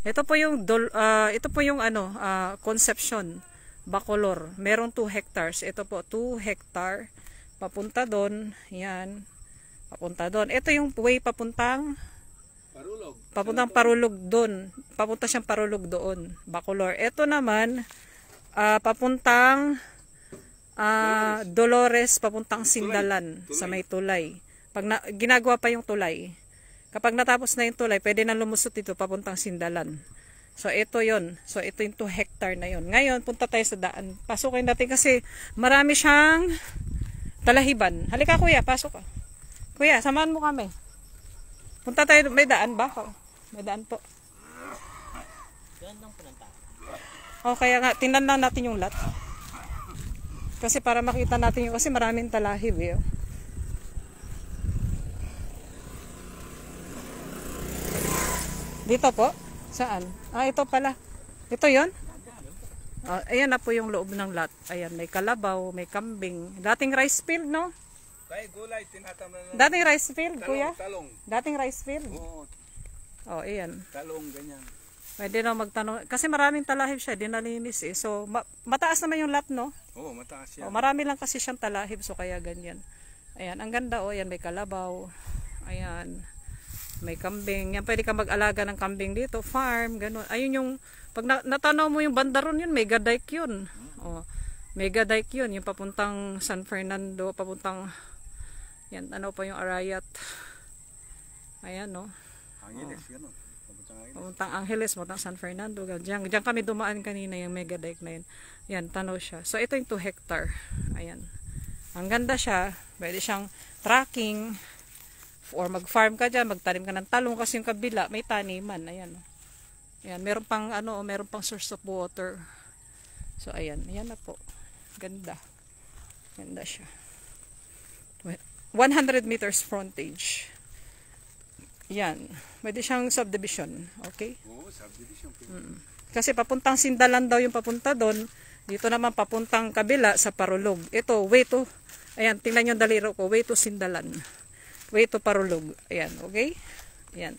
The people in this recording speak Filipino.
Ito po yung Concepcion, Bacolor. Merong 2 hectares. Ito po 2 hectare. Papunta doon. Yan. Papunta doon. Ito yung way papuntang Parulog doon. Papunta siyang Parulog doon. Bacolor. Ito naman papuntang Dolores, papuntang Sindalan sa may tulay. Ginagawa pa yung tulay. Kapag natapos na yung tulay, pwede na lumusot dito papuntang Sindalan. So ito yon. So ito yung 2 hectare na yon. Ngayon, punta tayo sa daan. Pasukin natin kasi marami siyang talahiban. Halika kuya, pasok ka. Kuya, samahan mo kami. Punta tayo, may daan ba? May daan po. O kaya nga, tingnan lang natin yung lot. Kasi para makita natin yung, kasi maraming talahib eh. Dito po? Saan? Ito pala. Ito yon. Ayan na po yung loob ng lot. Ayan, may kalabaw, may kambing. Dating rice field, no? Kaya gulay, tinatamnan. Dating rice field, kuya? Talong. Dating rice field? Oo. Ayan. Talong, ganyan. Pwede na magtanong. Kasi maraming talahib siya, dinalinis eh. So, mataas naman yung lot, no? Oo, mataas yan. Marami lang kasi siyang talahib, so kaya ganyan. Ayan, ang ganda, ayan, may kalabaw. Ayan. May kambing. Yan, pwede ka mag-alaga ng kambing dito. Farm, ganun. Ayun yung, pag natanaw mo yung bandaron yun, mega dike yun. Mega dike yun. Yung papuntang San Fernando, papuntang, yan, ano pa yung Arayat. Ayan, no. Angeles, ganun. Papuntang Angeles, papuntang San Fernando. Diyan kami dumaan kanina yung mega dike na yun. Yan, tanaw siya. So, ito yung 2 hectare. Ayan. Ang ganda siya. Pwede siyang tracking. Or mag-farm ka dyan, magtanim ka ng talong kasi yung kabila, may taniman. Ayan. Ayan, meron pang source of water. So, ayan. Ayan na po. Ganda. Ganda siya. 100 meters frontage. Ayan. Pwede siyang subdivision. Okay? Oo, subdivision. Kasi papuntang Sindalan daw yung papunta doon. Dito naman papuntang kabila sa Parulog. Ito, way to, ayan, tingnan yung daliro ko, way to Sindalan. Way to Parulog. Ayan, okay? Ayan.